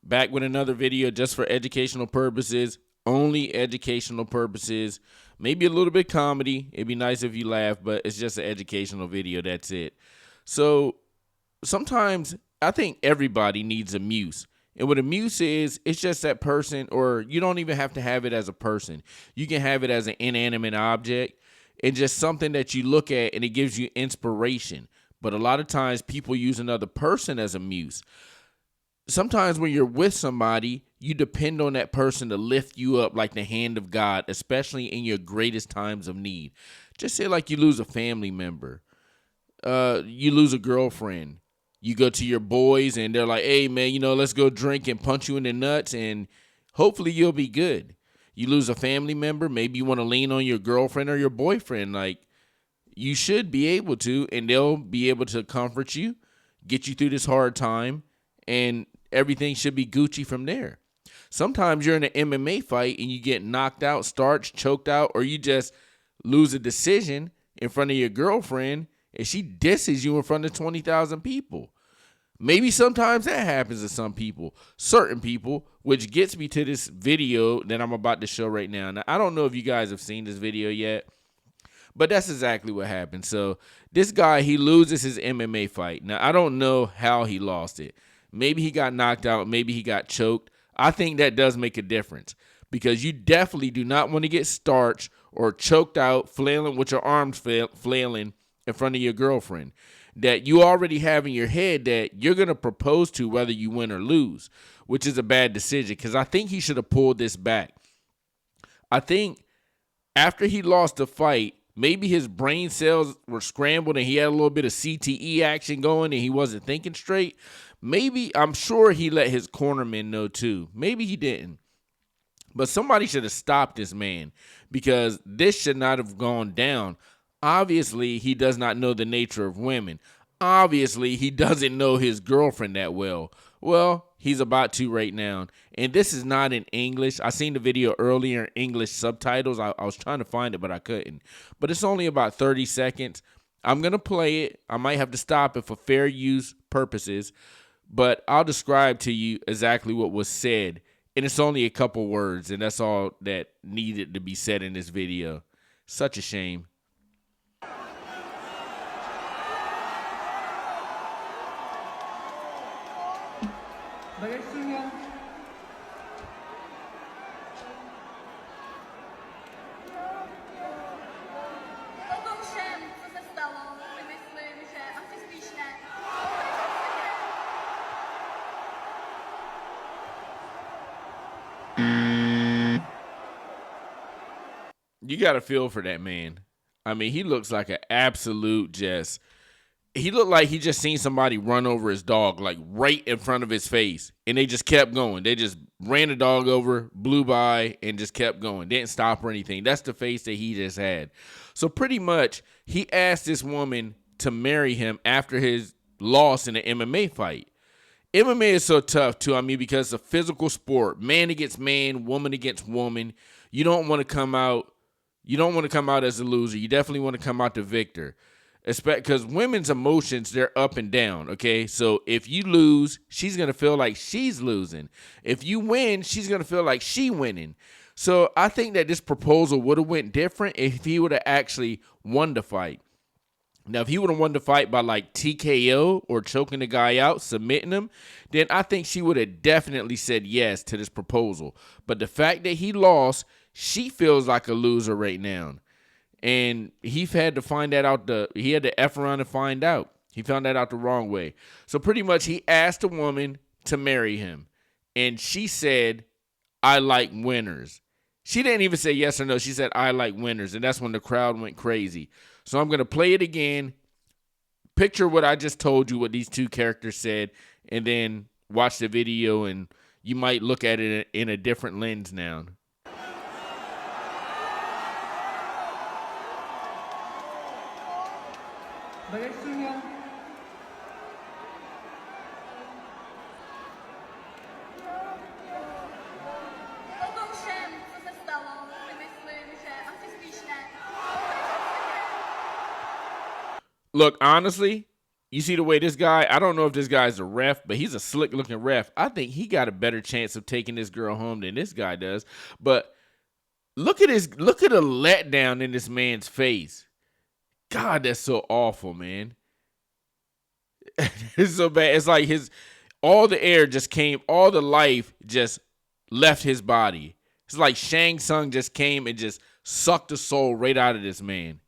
Back with another video just for educational purposes, only educational purposes. Maybe a little bit comedy. It'd be nice if you laugh, but it's just an educational video. That's it. So sometimes I think everybody needs a muse. And what a muse is, it's just that person, or you don't even have to have it as a person. You can have it as an inanimate object and just something that you look at and it gives you inspiration. But a lot of times people use another person as a muse. Sometimes when you're with somebody, you depend on that person to lift you up like the hand of God, especially in your greatest times of need. Just say like you lose a family member, you lose a girlfriend. You go to your boys and they're like, hey, man, let's go drink and punch you in the nuts and hopefully you'll be good. You lose a family member. Maybe you want to lean on your girlfriend or your boyfriend. Like, you should be able to, and they'll be able to comfort you, get you through this hard time, and everything should be Gucci from there. Sometimes you're in an MMA fight and you get knocked out, starched, choked out, or you just lose a decision in front of your girlfriend and she disses you in front of 20,000 people. Maybe sometimes that happens to some people, certain people, which gets me to this video that I'm about to show right now. Now, I don't know if you guys have seen this video yet, but that's exactly what happened. So this guy, he loses his MMA fight. Now, I don't know how he lost it. Maybe he got knocked out. Maybe he got choked. I think that does make a difference because you definitely do not want to get starched or choked out, flailing with your arms flailing in front of your girlfriend that you already have in your head that you're going to propose to whether you win or lose, which is a bad decision because I think he should have pulled this back. I think after he lost the fight, maybe his brain cells were scrambled and he had a little bit of CTE action going and he wasn't thinking straight. Maybe, I'm sure he let his cornerman know too. Maybe he didn't. But somebody should have stopped this man because this should not have gone down. Obviously, he does not know the nature of women. Obviously, he doesn't know his girlfriend that well. Well, he's about to right now. And this is not in English. I seen the video earlier in English subtitles. I was trying to find it, but I couldn't. But it's only about 30 seconds. I'm going to play it. I might have to stop it for fair use purposes. But I'll describe to you exactly what was said. And it's only a couple words. And that's all that needed to be said in this video. Such a shame. You got to feel for that man. I mean, he looks like an absolute he looked like he just seen somebody run over his dog, like right in front of his face. And they just kept going. They just ran the dog over, blew by, and just kept going. Didn't stop or anything. That's the face that he just had. So pretty much, he asked this woman to marry him after his loss in an MMA fight. MMA is so tough, too. I mean, because it's a physical sport. Man against man, woman against woman. You don't want to come out as a loser. You definitely want to come out the victor. Because women's emotions, they're up and down, okay? So if you lose, she's going to feel like she's losing. If you win, she's going to feel like she winning. So I think that this proposal would have went different if he would have actually won the fight. Now, if he would have won the fight by like TKO or choking the guy out, submitting him, then I think she would have definitely said yes to this proposal. But the fact that he lost, she feels like a loser right now. And he had to find that out. He had to F around and find out. He found that out the wrong way. So pretty much he asked a woman to marry him. And she said, I like winners. She didn't even say yes or no. She said, I like winners. And that's when the crowd went crazy. So I'm going to play it again. Picture what I just told you, what these two characters said, and then watch the video and you might look at it in a different lens now. Look, honestly, You see the way this guy, I don't know if this guy's a ref, but he's a slick looking ref. I think he got a better chance of taking this girl home than this guy does. But look at the letdown in this man's face. God, that's so awful, man. It's so bad. It's like all the air just came, all the life just left his body. It's like Shang Tsung just came and just sucked the soul right out of this man.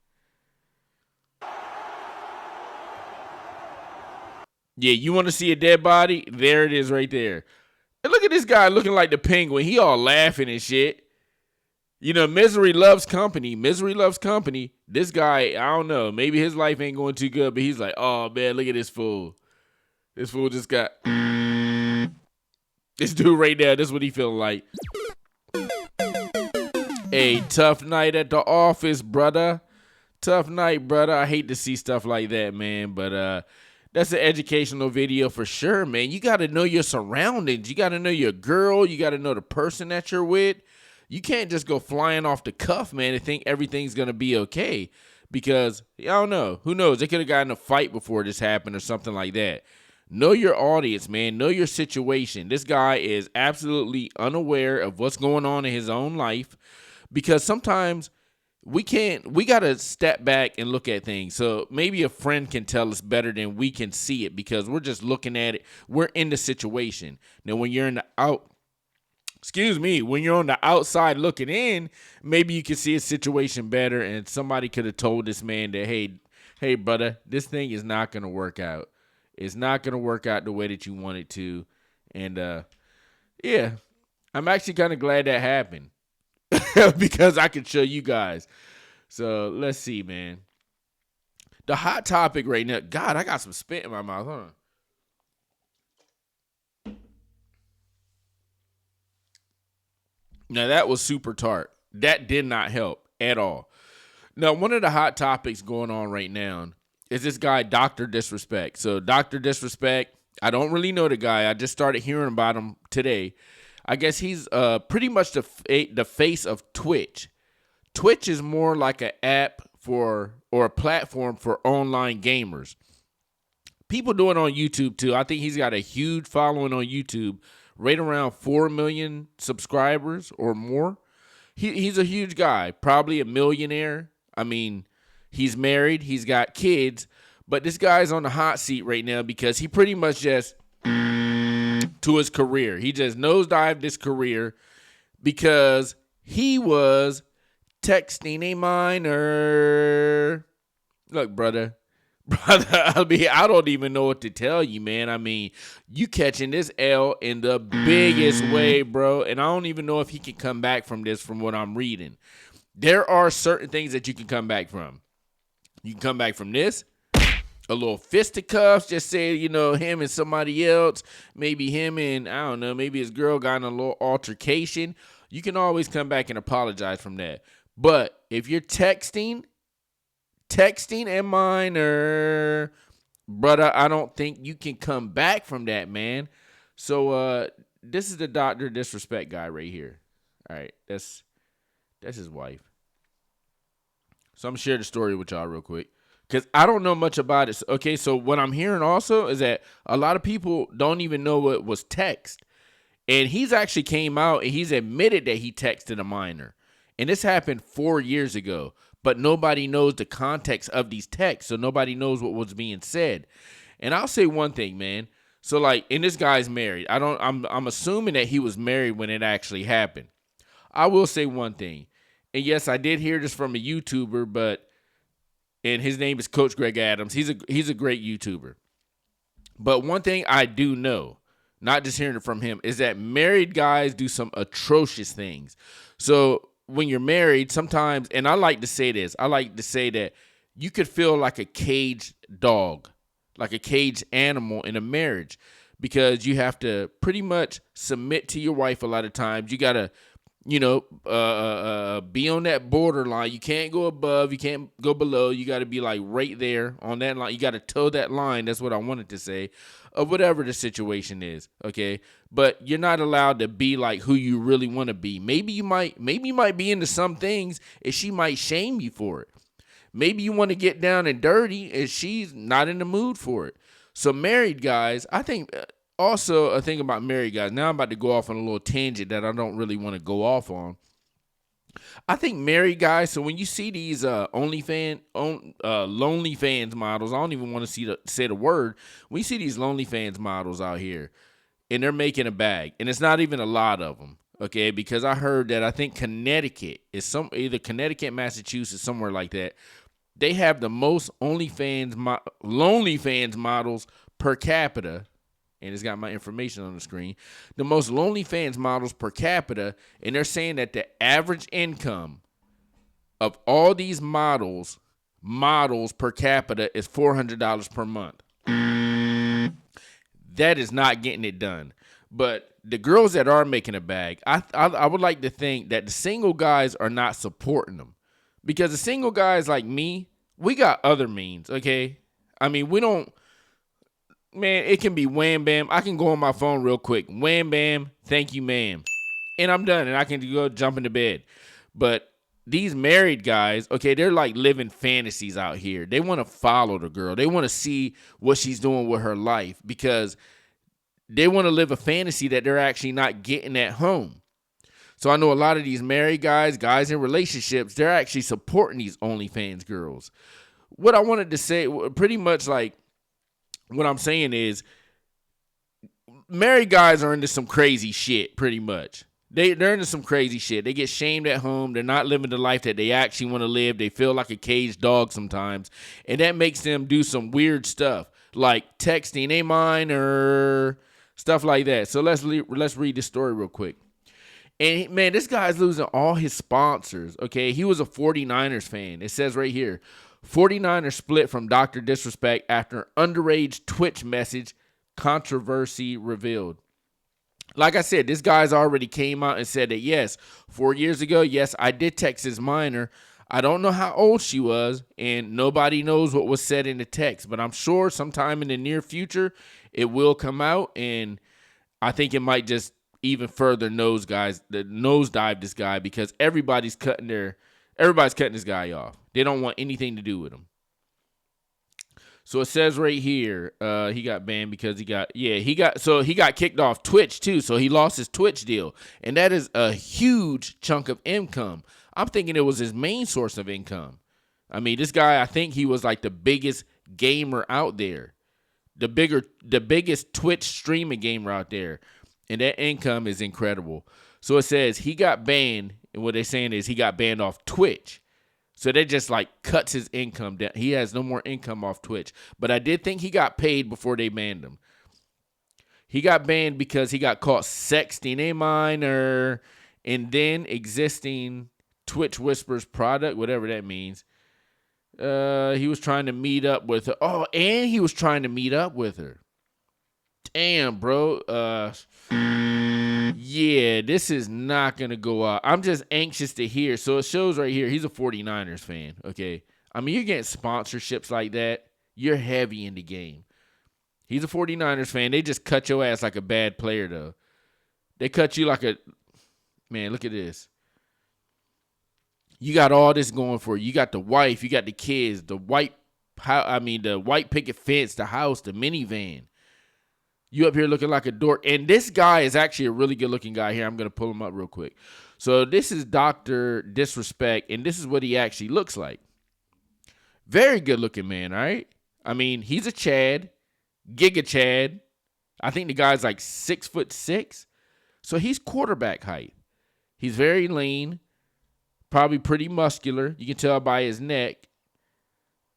Yeah, you want to see a dead body? There it is right there. And look at this guy looking like the Penguin. He all laughing and shit. You know, misery loves company. Misery loves company. This guy, I don't know. Maybe his life ain't going too good, but he's like, oh, man, look at this fool. This fool just got... This dude right there, this is what he feeling like. Hey, tough night at the office, brother. Tough night, brother. I hate to see stuff like that, man, but that's an educational video for sure, man. You got to know your surroundings. You got to know your girl. You got to know the person that you're with. You can't just go flying off the cuff, man, and think everything's going to be okay because, I don't know. Who knows? They could have gotten a fight before this happened or something like that. Know your audience, man. Know your situation. This guy is absolutely unaware of what's going on in his own life because sometimes we got to step back and look at things. So maybe a friend can tell us better than we can see it because we're just looking at it. We're in the situation. Now, when you're when you're on the outside looking in, maybe you can see a situation better and somebody could have told this man that, hey, brother, this thing is not going to work out. It's not going to work out the way that you want it to. And, yeah, I'm actually kind of glad that happened because I can show you guys. So let's see, man. The hot topic right now. God, I got some spit in my mouth. Hold on. Now, that was super tart. That did not help at all. Now, one of the hot topics going on right now is this guy, Dr. Disrespect. So, Dr. Disrespect, I don't really know the guy. I just started hearing about him today. I guess he's pretty much the face of Twitch. Twitch is more like an app or a platform for online gamers. People do it on YouTube, too. I think he's got a huge following on YouTube. Right around 4 million subscribers or more. He's a huge guy, probably a millionaire. I mean, he's married, he's got kids, but this guy's on the hot seat right now because he pretty much just to his career. He just nosedived his career because he was texting a minor. Look, brother, I mean, I don't even know what to tell you, man. I mean, you catching this L in the biggest way, bro. And I don't even know if he can come back from this from what I'm reading. There are certain things that you can come back from. You can come back from this. A little fisticuffs, just say, him and somebody else. Maybe him and, I don't know, maybe his girl got in a little altercation. You can always come back and apologize from that. But if you're texting a minor, brother, I don't think you can come back from that, man. So this is the Dr. Disrespect guy right here. All right, that's his wife. So I'm gonna share the story with y'all real quick because I don't know much about it. Okay, so what I'm hearing also is that a lot of people don't even know what was text, and he's actually came out and he's admitted that he texted a minor, and this happened 4 years ago. But nobody knows the context of these texts, so nobody knows what was being said. And I'll say one thing, man. So, and this guy's married. I'm assuming that he was married when it actually happened. I will say one thing. And yes, I did hear this from a YouTuber, and his name is Coach Greg Adams. He's a great YouTuber. But one thing I do know, not just hearing it from him, is that married guys do some atrocious things. So when you're married, sometimes, and I like to say this, I like to say that you could feel like a caged dog, like a caged animal in a marriage, because you have to pretty much submit to your wife a lot of times. You got to, be on that borderline. You can't go above, you can't go below. You got to be like right there on that line. You got to toe that line. That's what I wanted to say, of whatever the situation is. Okay. But you're not allowed to be like who you really want to be. Maybe you might be into some things and she might shame you for it. Maybe you want to get down and dirty and she's not in the mood for it. So married guys, I think also a thing about married guys. Now I'm about to go off on a little tangent that I don't really want to go off on. I think married guys. So when you see these lonely fans models, I don't even want to say the word. When you see these lonely fans models out here, and they're making a bag, and it's not even a lot of them. Okay, because I heard that I think Connecticut is either Connecticut, Massachusetts, somewhere like that. They have the most lonely fans models per capita, and it's got my information on the screen. The most lonely fans models per capita, and they're saying that the average income of all these models per capita is $400 per month. That is not getting it done. But the girls that are making a bag, I would like to think that the single guys are not supporting them. Because the single guys like me, we got other means, okay? I mean, we don't, man, it can be wham bam. I can go on my phone real quick. Wham bam, thank you, ma'am. And I'm done, and I can go jump into bed. But these married guys, okay, they're like living fantasies out here. They want to follow the girl. They want to see what she's doing with her life because they want to live a fantasy that they're actually not getting at home. So I know a lot of these married guys in relationships, they're actually supporting these OnlyFans girls. What I wanted to say, pretty much like what I'm saying is, married guys are into some crazy shit, pretty much. They're into some crazy shit. They get shamed at home. They're not living the life that they actually want to live. They feel like a caged dog sometimes. And that makes them do some weird stuff, like texting a minor, stuff like that. So let's read this story real quick. And, man, this guy's losing all his sponsors, okay? He was a 49ers fan. It says right here, 49ers split from Dr. Disrespect after underage Twitch message controversy revealed. Like I said, this guy's already came out and said that, yes, 4 years ago, yes, I did text his minor. I don't know how old she was, and nobody knows what was said in the text. But I'm sure sometime in the near future, it will come out, and I think it might just even further nosedive this guy because everybody's cutting this guy off. They don't want anything to do with him. So it says right here, he got banned because he got kicked off Twitch too. So he lost his Twitch deal. And that is a huge chunk of income. I'm thinking it was his main source of income. I mean, this guy, I think he was like the biggest gamer out there. The biggest Twitch streaming gamer out there. And that income is incredible. So it says he got banned. And what they're saying is he got banned off Twitch. So that just like cuts his income down. He has no more income off Twitch. But I did think he got paid before they banned him. He got banned because he got caught sexting a minor and then existing Twitch Whispers product, whatever that means. He was trying to meet up with her. Oh, and he was trying to meet up with her. Damn, bro. Yeah, this is not going to go out. I'm just anxious to hear. So it shows right here, he's a 49ers fan, okay? I mean, you're getting sponsorships like that. You're heavy in the game. He's a 49ers fan. They just cut your ass like a bad player, though. They cut you like a... Man, look at this. You got all this going for you. You got the wife. You got the kids. The white picket fence, the house, the minivan. You up here looking like a dork. And this guy is actually a really good-looking guy here. I'm going to pull him up real quick. So this is Dr. Disrespect, and this is what he actually looks like. Very good-looking man, all right? I mean, he's a Chad, Giga Chad. I think the guy's like 6'6". So he's quarterback height. He's very lean, probably pretty muscular. You can tell by his neck.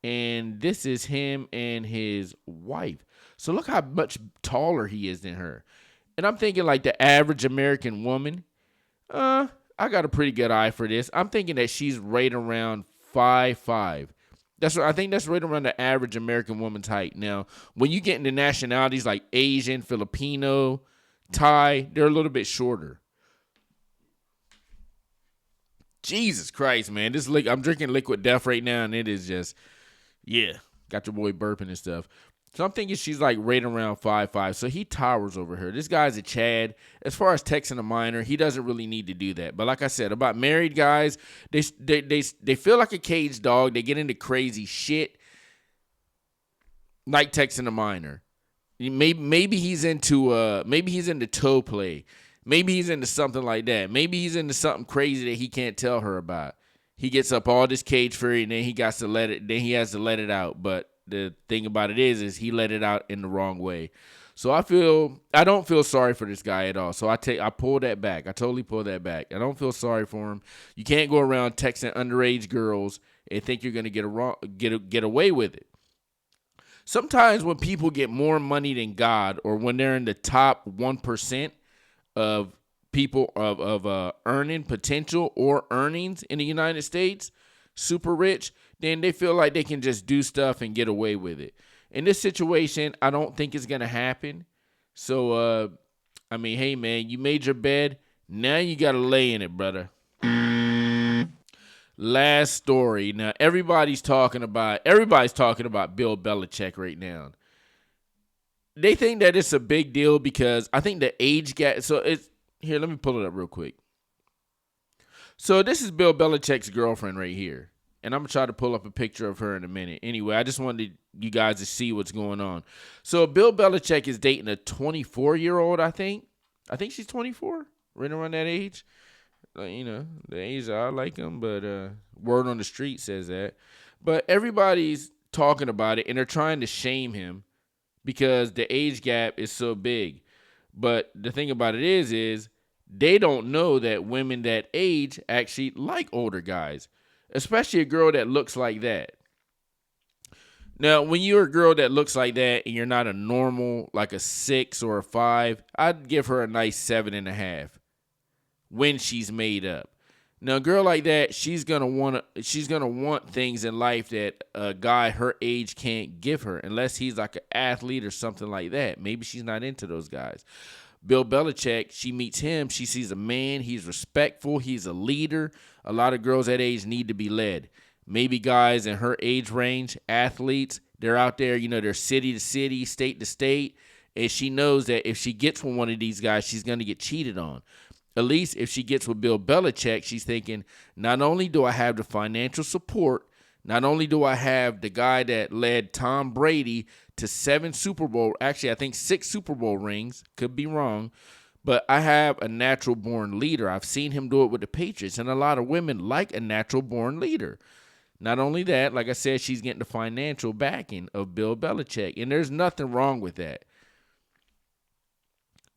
And this is him and his wife. So look how much taller he is than her. And I'm thinking like the average American woman. I got a pretty good eye for this. I'm thinking that she's right around 5'5". I think that's right around the average American woman's height. Now, when you get into nationalities like Asian, Filipino, Thai, they're a little bit shorter. Jesus Christ, man. I'm drinking Liquid Death right now, and it is just, yeah, got your boy burping and stuff. So I'm thinking she's like right around 5'5". So he towers over her. This guy's a Chad. As far as texting a minor, he doesn't really need to do that. But like I said, about married guys, they feel like a caged dog. They get into crazy shit like texting a minor. Maybe he's into toe play. Maybe he's into something like that. Maybe he's into something crazy that he can't tell her about. He gets up all this cage fury and then he has to let it out. But the thing about it is he let it out in the wrong way. So I don't feel sorry for this guy at all. So I pull that back. I totally pull that back. I don't feel sorry for him. You can't go around texting underage girls and think you're gonna get away with it. Sometimes when people get more money than God, or when they're in the top 1% of people of earning potential or earnings in the United States, super rich, then they feel like they can just do stuff and get away with it. In this situation, I don't think it's gonna happen. So, I mean, hey man, you made your bed. Now you gotta lay in it, brother. Last story. Now everybody's talking about Bill Belichick right now. They think that it's a big deal because I think the age gap. So it's here. Let me pull it up real quick. So this is Bill Belichick's girlfriend right here, and I'm gonna try to pull up a picture of her in a minute. Anyway, I just wanted you guys to see what's going on. So Bill Belichick is dating a 24-year-old. I think she's 24, right around that age. The age I like him, but word on the street says that. But everybody's talking about it, and they're trying to shame him because the age gap is so big. But the thing about it is they don't know that women that age actually like older guys, especially a girl that looks like that. Now, when you're a girl that looks like that and you're not a normal, like a 6 or a 5, I'd give her a nice 7.5 when she's made up. Now, a girl like that, she's gonna want things in life that a guy her age can't give her, unless he's like an athlete or something like that. Maybe she's not into those guys. Bill Belichick, she meets him, she sees a man, he's respectful, he's a leader. A lot of girls that age need to be led. Maybe guys in her age range, athletes, they're out there, they're city to city, state to state, and she knows that if she gets with one of these guys, she's going to get cheated on. At least if she gets with Bill Belichick, she's thinking, not only do I have the financial support, not only do I have the guy that led Tom Brady to 6 Super Bowl rings, could be wrong, but I have a natural-born leader. I've seen him do it with the Patriots, and a lot of women like a natural-born leader. Not only that, like I said, she's getting the financial backing of Bill Belichick, and there's nothing wrong with that.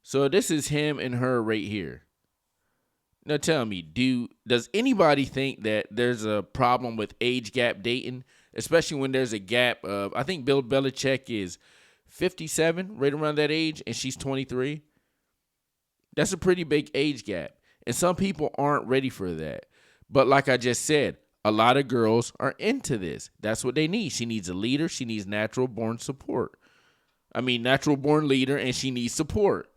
So this is him and her right here. Now tell me, does anybody think that there's a problem with age gap dating, especially when there's a gap of, I think Bill Belichick is 57, right around that age, and she's 23? That's a pretty big age gap, and some people aren't ready for that. But like I just said, a lot of girls are into this. That's what they need. She needs a leader. She needs natural-born leader, and she needs support.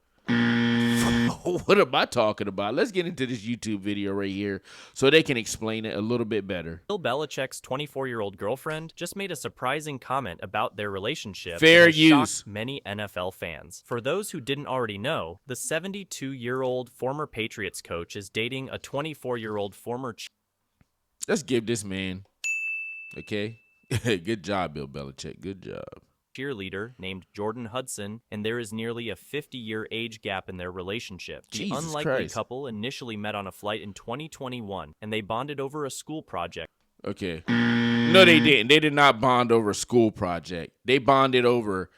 What am I talking about? Let's get into this YouTube video right here so they can explain it a little bit better. Bill Belichick's 24-year-old girlfriend just made a surprising comment about their relationship. Fair use. Shocked many NFL fans. For those who didn't already know, the 72-year-old former Patriots coach is dating a 24-year-old former. Let's give this man, okay? Good job, Bill Belichick. Good job. Cheerleader named Jordan Hudson, and there is nearly a 50-year age gap in their relationship. The unlikely couple initially met on a flight in 2021, and they bonded over a school project. Okay. No, they didn't. They did not bond over a school project. They bonded over,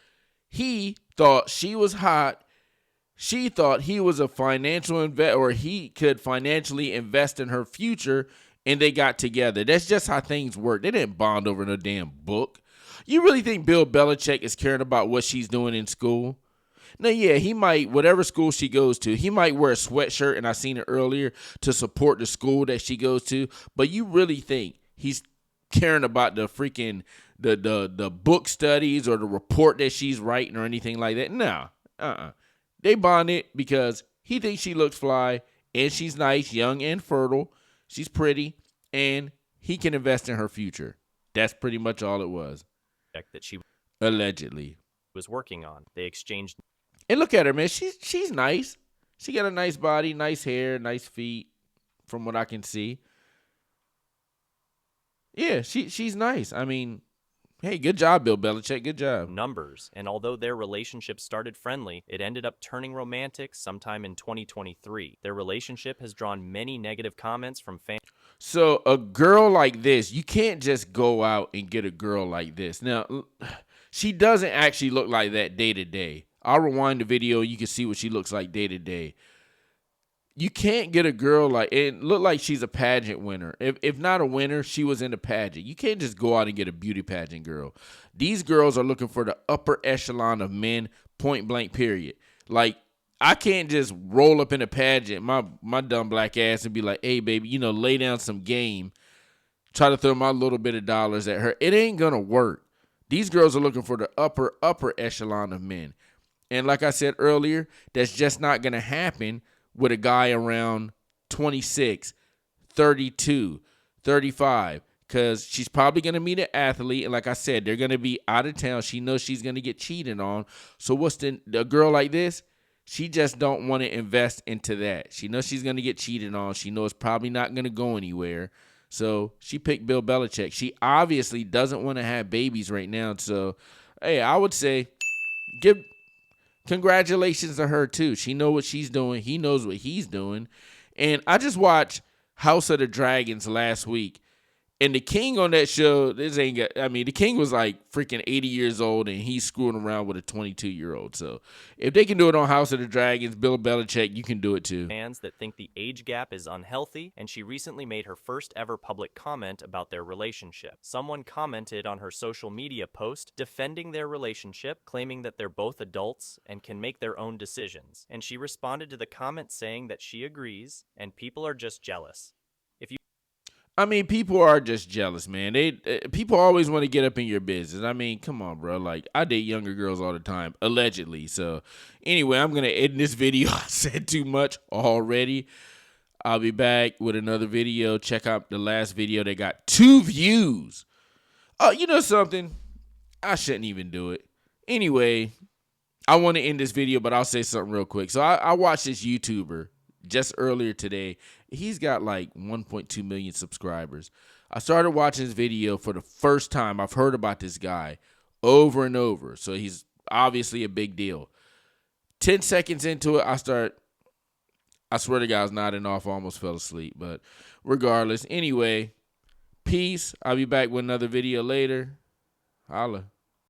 he thought she was hot. She thought he was a financial or he could financially invest in her future, and they got together. That's just how things work. They didn't bond over no damn book. You really think Bill Belichick is caring about what she's doing in school? Now, yeah, he might, whatever school she goes to, he might wear a sweatshirt, and I seen it earlier, to support the school that she goes to. But you really think he's caring about the freaking, the book studies or the report that she's writing or anything like that? No. They bonded because he thinks she looks fly, and she's nice, young and fertile. She's pretty, and he can invest in her future. That's pretty much all it was. That she allegedly was working on. They exchanged. And look at her, man. She's nice. She got a nice body, nice hair, nice feet, from what I can see. Yeah, she's nice. I mean, Hey, good job, Bill Belichick. Good job. Numbers, and although their relationship started friendly, it ended up turning romantic sometime in 2023. Their relationship has drawn many negative comments from fans. So a girl like this, you can't just go out and get a girl like this. Now, she doesn't actually look like that day to day. I'll rewind the video. You can see what she looks like day to day. You can't get a girl like it. Look like she's a pageant winner. If not a winner, she was in a pageant. You can't just go out and get a beauty pageant girl. These girls are looking for the upper echelon of men, point blank, period. Like, I can't just roll up in a pageant, my dumb black ass, and be like, hey, baby, lay down some game, try to throw my little bit of dollars at her. It ain't going to work. These girls are looking for the upper echelon of men. And like I said earlier, that's just not going to happen with a guy around 26, 32, 35, because she's probably going to meet an athlete. And like I said, they're going to be out of town. She knows she's going to get cheated on. So what's a girl like this? She just don't want to invest into that. She knows she's going to get cheated on. She knows it's probably not going to go anywhere. So she picked Bill Belichick. She obviously doesn't want to have babies right now. So, hey, I would say give congratulations to her too. She knows what she's doing. He knows what he's doing. And I just watched House of the Dragons last week. And the king on that show, the king was like freaking 80 years old and he's screwing around with a 22-year-old. So if they can do it on House of the Dragons, Bill Belichick, you can do it too. Fans that think the age gap is unhealthy, and she recently made her first ever public comment about their relationship. Someone commented on her social media post defending their relationship, claiming that they're both adults and can make their own decisions. And she responded to the comment saying that she agrees and people are just jealous. People are just jealous, man. People always want to get up in your business. Come on, bro. Like, I date younger girls all the time, allegedly. So, anyway, I'm going to end this video. I said too much already. I'll be back with another video. Check out the last video. They got 2 views. Oh, you know something? I shouldn't even do it. Anyway, I want to end this video, but I'll say something real quick. So, I watched this YouTuber just earlier today. He's got like 1.2 million subscribers. I started watching his video for the first time. I've heard about this guy over and over. So he's obviously a big deal. 10 seconds into it, I swear to God, I was nodding off, almost fell asleep. But regardless, anyway, peace. I'll be back with another video later. Holla.